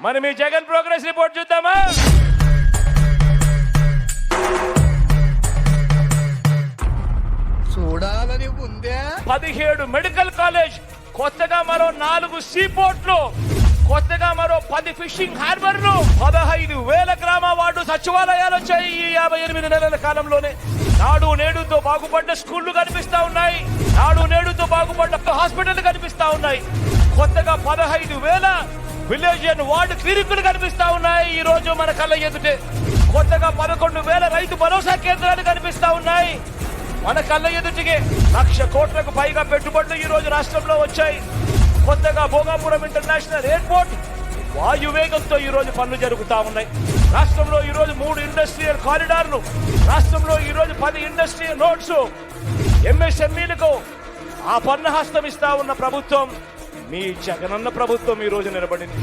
మరి మీ Jagan progress report చూద్దామా? చూడాలని ఉందే. 17 మెడికల్ కాలేజ్, కొత్తగా మరో 4 సీ పోర్ట్లు, కొత్తగా మరో 10 ఫిషింగ్ హార్బర్లు, 15,000 గ్రామ వార్డు సచివాలయాలు వచ్చాయి ఈ 58 నెలల కాలంలోనే. నాడు నేడుతో బాగుపడ్డ స్కూళ్లు కనిపిస్తా ఉన్నాయి, నాడు నేడుతో బాగుపడ్డ హాస్పిటల్ కనిపిస్తా ఉన్నాయి. కొత్తగా 15,000 విలేజ్ అండ్ వార్డు క్లినిక్లు కనిపిస్తా ఉన్నాయి ఈ రోజు మన కళ్ళ ఎదుటే. కొత్తగా 11,000 రైతు భరోసా కేంద్రాలు కనిపిస్తా ఉన్నాయి మన కళ్ళ ఎదుటికి. 1,00,000 కోట్లకు పైగా పెట్టుబడులు ఈ రోజు రాష్ట్రంలో వచ్చాయి. కొత్తగా భోగాపురం ఇంటర్నేషనల్ ఎయిర్పోర్ట్ వాయువేగంతో ఈ రోజు పనులు జరుగుతా ఉన్నాయి. రాష్ట్రంలో ఈ రోజు 3 ఇండస్ట్రియల్ కారిడార్లు, రాష్ట్రంలో ఈ రోజు 10 ఇండస్ట్రియల్ నోడ్స్, ఎంఎస్ఎంఈలకు ఆ పన్ను హస్తం ఇస్తా ఉన్న ప్రభుత్వం మీ జగనన్న ప్రభుత్వం ఈ రోజు నిలబడింది.